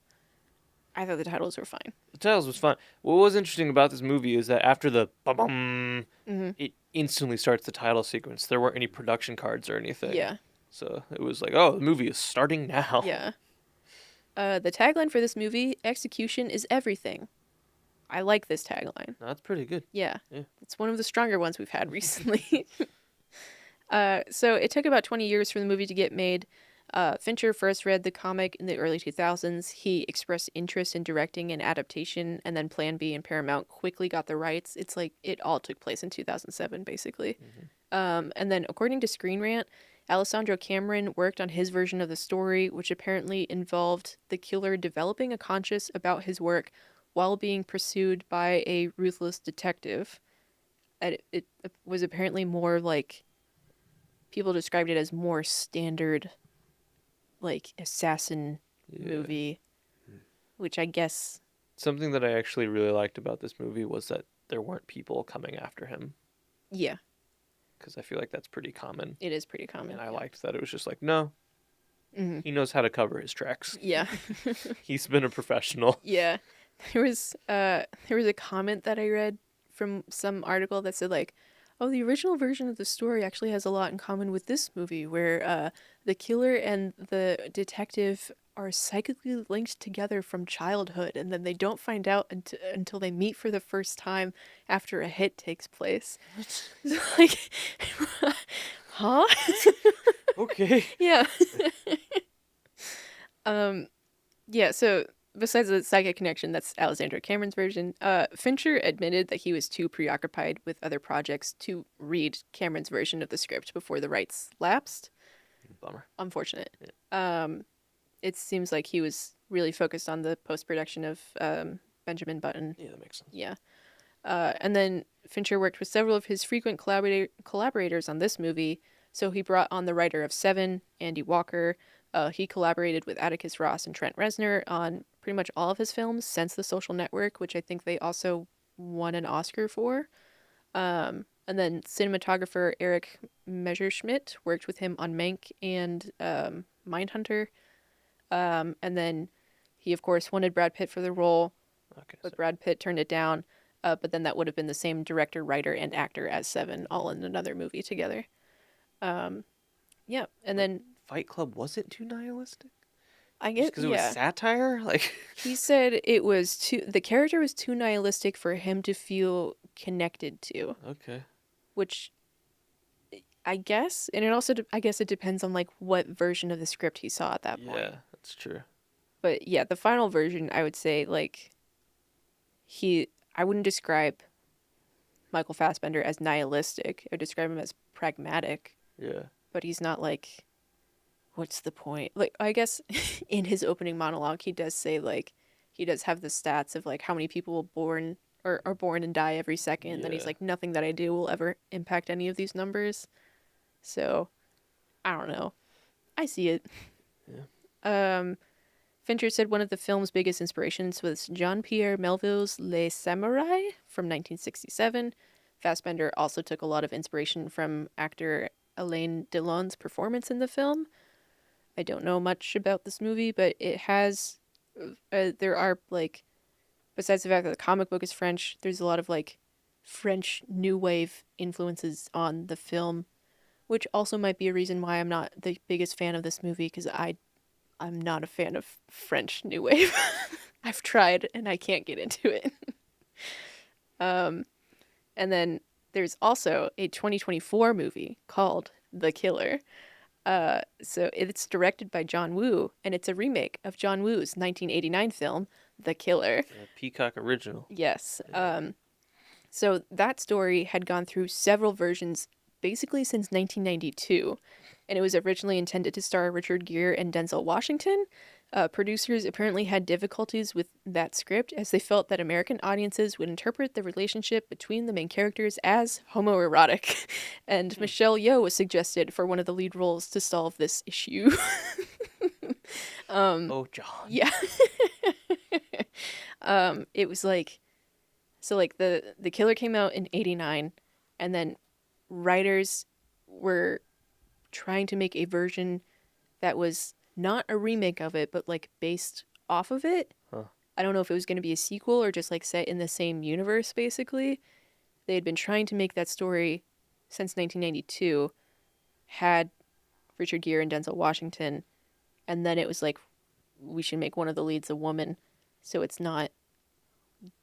I thought the titles were fine. The titles was fun. What was interesting about this movie is that after the ba-bum, it instantly starts the title sequence. There weren't any production cards or anything. Yeah. So it was like, oh, the movie is starting now. Yeah. The tagline for this movie, execution is everything. I like this tagline. No, that's pretty good. Yeah. It's one of the stronger ones we've had recently. So it took about 20 years for the movie to get made. Fincher first read the comic in the early 2000s. He expressed interest in directing an adaptation, and then Plan B and Paramount quickly got the rights. It's like it all took place in 2007, basically. And then, according to Screen Rant, Alessandro Cameron worked on his version of the story, which apparently involved the killer developing a conscience about his work while being pursued by a ruthless detective. And it was apparently more like, people described it as more standard, like, assassin movie, which I guess... Something that I actually really liked about this movie was that there weren't people coming after him. Yeah. Because I feel like that's pretty common. It is pretty common. And I liked that it was just like, no, he knows how to cover his tracks. Yeah. He's been a professional. Yeah. There was a comment that I read from some article that said, like, oh, the original version of the story actually has a lot in common with this movie, where the killer and the detective are psychically linked together from childhood, and then they don't find out until they meet for the first time after a hit takes place. Like, huh? Okay. Yeah. Yeah, so besides the psychic connection, that's Alexandra Cameron's version. Fincher admitted that he was too preoccupied with other projects to read Cameron's version of the script before the rights lapsed. Bummer. Unfortunate. Yeah. It seems like he was really focused on the post-production of Benjamin Button. Yeah, that makes sense. Yeah. And then Fincher worked with several of his frequent collaborators on this movie. So he brought on the writer of Seven, Andy Walker. He collaborated with Atticus Ross and Trent Reznor on pretty much all of his films since The Social Network, which I think they also won an Oscar for. And then cinematographer Eric Messerschmidt worked with him on Mank and Mindhunter. And then he, of course, wanted Brad Pitt for the role, but Brad Pitt turned it down. But then that would have been the same director, writer, and actor as Seven, all in another movie together. Yeah, and then Fight Club wasn't too nihilistic? I guess, because it was satire? Like, he said it was the character was too nihilistic for him to feel connected to. Okay. Which, I guess, and it also, I guess it depends on, like, what version of the script he saw at that point. Yeah, that's true. But yeah, the final version, I would say, like, I wouldn't describe Michael Fassbender as nihilistic. I would describe him as pragmatic. Yeah. But he's not like, what's the point? Like, I guess in his opening monologue, he does say, like, he does have the stats of, like, how many people are born and die every second. And then he's like, nothing that I do will ever impact any of these numbers. So, I don't know. I see it. Yeah. Fincher said one of the film's biggest inspirations was Jean-Pierre Melville's Les Samurai from 1967. Fassbender also took a lot of inspiration from actor Alain Delon's performance in the film. I don't know much about this movie, but it has... there are, like... Besides the fact that the comic book is French, there's a lot of, like, French New Wave influences on the film, which also might be a reason why I'm not the biggest fan of this movie, because I'm not a fan of French New Wave. I've tried, and I can't get into it. And then there's also a 2024 movie called The Killer. So it's directed by John Woo, and it's a remake of John Woo's 1989 film, The Killer. Peacock original. Yes. So that story had gone through several versions basically since 1992, and it was originally intended to star Richard Gere and Denzel Washington. Producers apparently had difficulties with that script as they felt that American audiences would interpret the relationship between the main characters as homoerotic, and Michelle Yeoh was suggested for one of the lead roles to solve this issue. Oh, John. Yeah. It was like, so like the Killer came out in 1989, and then writers were trying to make a version that was not a remake of it, but like based off of it. Huh. I don't know if it was going to be a sequel or just like set in the same universe, basically. They had been trying to make that story since 1992, had Richard Gere and Denzel Washington, and then it was like, we should make one of the leads a woman so it's not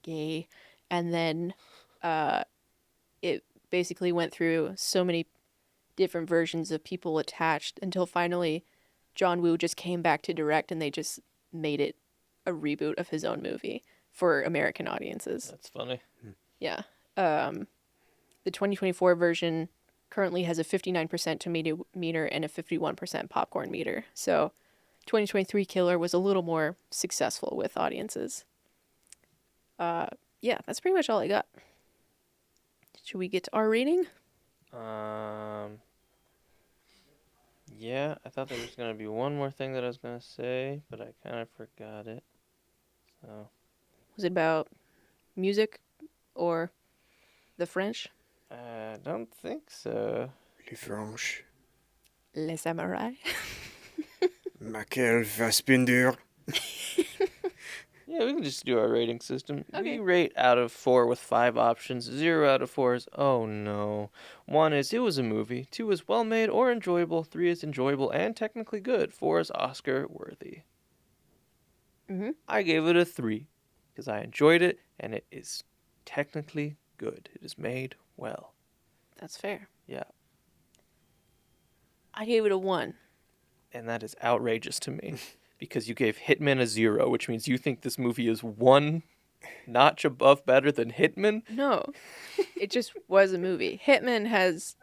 gay. And then it basically went through so many different versions of people attached until finally John Woo just came back to direct, and they just made it a reboot of his own movie for American audiences. That's funny. Yeah. The 2024 version currently has a 59% tomato meter and a 51% popcorn meter. So 2023 Killer was a little more successful with audiences. Yeah, that's pretty much all I got. Should we get to our rating? Yeah, I thought there was going to be one more thing that I was going to say, but I kind of forgot it. So. Was it about music or the French? I don't think so. Les French. Les Samurai? Michael Fassbender. Yeah, we can just do our rating system. Okay. We rate out of 4 with 5 options. 0 out of 4 is, oh no. 1 is, it was a movie. 2 is well made or enjoyable. 3 is enjoyable and technically good. 4 is Oscar worthy. Mm-hmm. I gave it a 3 because I enjoyed it and it is technically good. It is made well. That's fair. Yeah. I gave it a 1. And that is outrageous to me. Because you gave Hitman a 0, which means you think this movie is 1 notch above better than Hitman? No. It just was a movie. Hitman has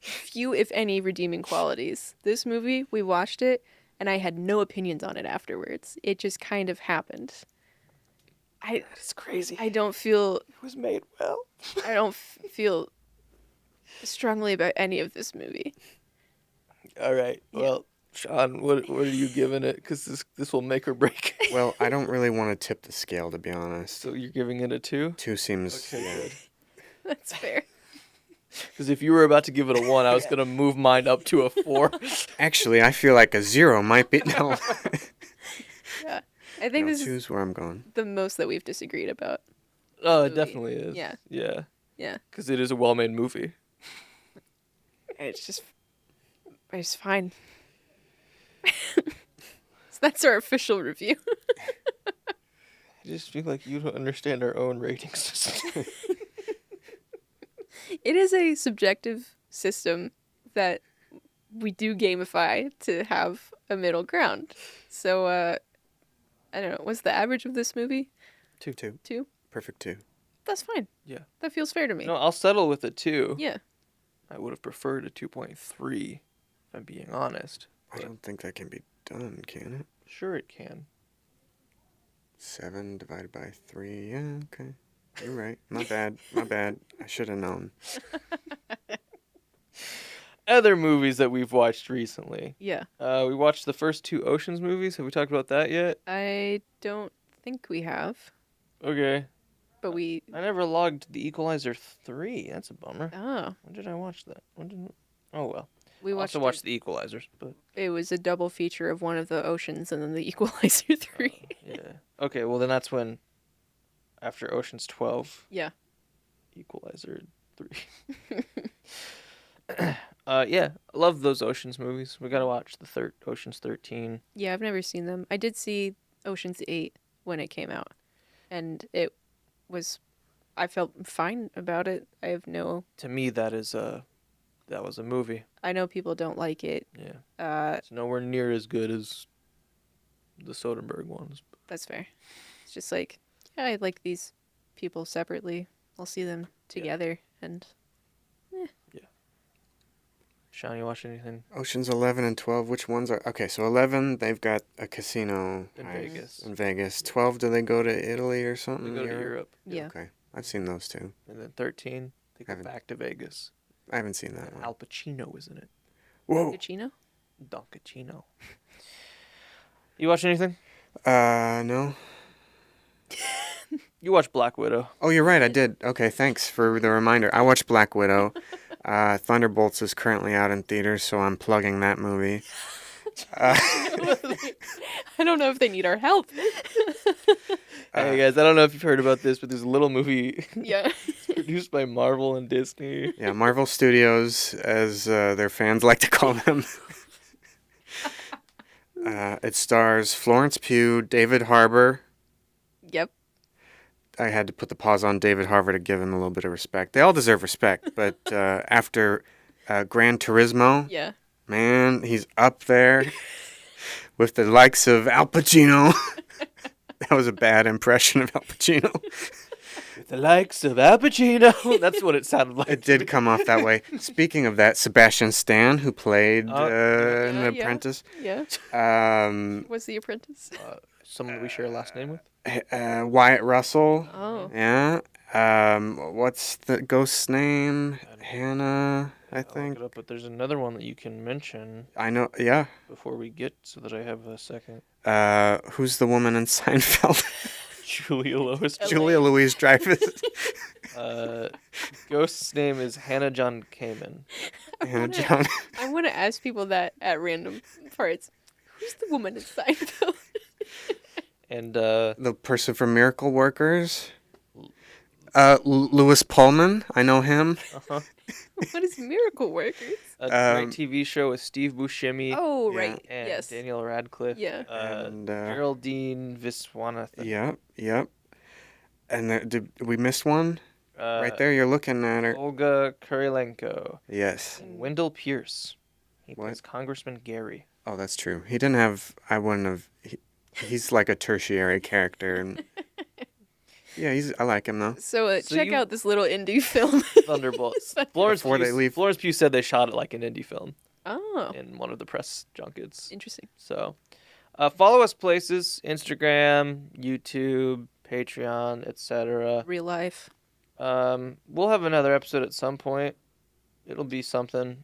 few, if any, redeeming qualities. This movie, we watched it, and I had no opinions on it afterwards. It just kind of happened. That is crazy. I don't feel... It was made well. I don't feel strongly about any of this movie. All right. Yeah. Well, Sean, what are you giving it? Because this will make or break. Well, I don't really want to tip the scale, to be honest. So you're giving it a 2? 2 seems... Okay, yeah. good. That's fair. Because if you were about to give it a 1, I was going to move mine up to a 4. Actually, I feel like a 0 might be... No. Yeah. I think this choose is where I'm going. the most that we've disagreed about. Oh, it Movie. definitely is. Yeah. Yeah. Yeah. Because it is a well-made movie. It's fine. So that's our official review. I just feel like you don't understand our own rating system. It is a subjective system that we do gamify to have a middle ground. So, I don't know. What's the average of this movie? 2. 2? Perfect 2. That's fine. Yeah. That feels fair to me. No, I'll settle with a 2. Yeah. I would have preferred a 2.3, if I'm being honest. I don't think that can be done, can it? Sure it can. 7 divided by 3. Yeah, okay. You're right. My bad. My bad. I should have known. Other movies that we've watched recently. Yeah. We watched the first 2 Oceans movies. Have we talked about that yet? I don't think we have. Okay. But I never logged The Equalizer 3. That's a bummer. Oh. When did I watch that? Oh, well. We I also watched The Equalizers, but... It was a double feature of one of the Oceans and then The Equalizer 3. Yeah. Okay, well then that's when... After Ocean's 12... Yeah. Equalizer 3. Yeah, I love those Oceans movies. We gotta watch the Ocean's 13. Yeah, I've never seen them. I did see Ocean's 8 when it came out. And it was... I felt fine about it. I have no... To me, that was a movie. I know people don't like it. Yeah. It's nowhere near as good as the Soderbergh ones. That's fair. It's just like, yeah, I like these people separately. I'll see them together and... Yeah. Sean, you watch anything? Oceans 11 and 12, which ones are... Okay, so 11, they've got a casino In heist Vegas. in Vegas. 12, do they go to Italy or something? We go to Europe. Yeah. Okay, I've seen those two. And then 13, they go Haven't. back to Vegas. I haven't seen that one. Al Pacino is in it. Whoa! Pacino? Don Pacino. You watch anything? No. You watched Black Widow. Oh, you're right, I did. Okay, thanks for the reminder. I watched Black Widow. Thunderbolts is currently out in theaters, so I'm plugging that movie. I don't know if they need our help. Hey guys, I don't know if you've heard about this, but there's a little movie Yeah. produced by Marvel and Disney. Yeah, Marvel Studios, as their fans like to call them. It stars Florence Pugh, David Harbour. Yep. I had to put the pause on David Harbour to give him a little bit of respect. They all deserve respect, but after Gran Turismo, Yeah. man, he's up there with the likes of Al Pacino. That was a bad impression of Al Pacino. With the likes of Al Pacino. That's what it sounded like. It did come off that way. Speaking of that, Sebastian Stan, who played in The yeah. Apprentice. Yeah. Um, Was The Apprentice? Someone we share a last name with? Wyatt Russell. Oh. Yeah. What's the ghost's name? Hannah, I think. I'll look it up, but there's another one that you can mention. I know. Yeah. Before we get, so that I have a second. Who's the woman in Seinfeld? Julia Louis-Dreyfus. Ghost's name is Hannah John Kamen. I want to ask people that at random parts. Who's the woman in Seinfeld? And the person from Miracle Workers. Louis Pullman. I know him. Uh-huh. What is Miracle Workers? A great TV show with Steve Buscemi. Oh, right. And yes. Daniel Radcliffe. Yeah. And Geraldine Viswanathan. Yep. And we missed one? Right there, you're looking at her. Olga Kurilenko. Yes. And Wendell Pierce. He plays Congressman Gary. Oh, that's true. He didn't have... I wouldn't have... He's like a tertiary character. And yeah, I like him, though. So check out this little indie film. Thunderbolts. Florence Pugh said they shot it like an indie film. Oh. In one of the press junkets. Interesting. So, follow us places. Instagram, YouTube, Patreon, etc. Real life. We'll have another episode at some point. It'll be something.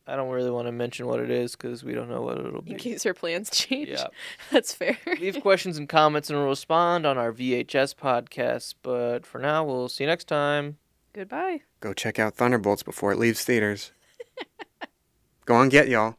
I don't really want to mention what it is because we don't know what it'll be. In case our plans change. Yeah. That's fair. Leave questions and comments and we'll respond on our VHS podcast. But for now, we'll see you next time. Goodbye. Go check out Thunderbolts before it leaves theaters. Go on, get y'all.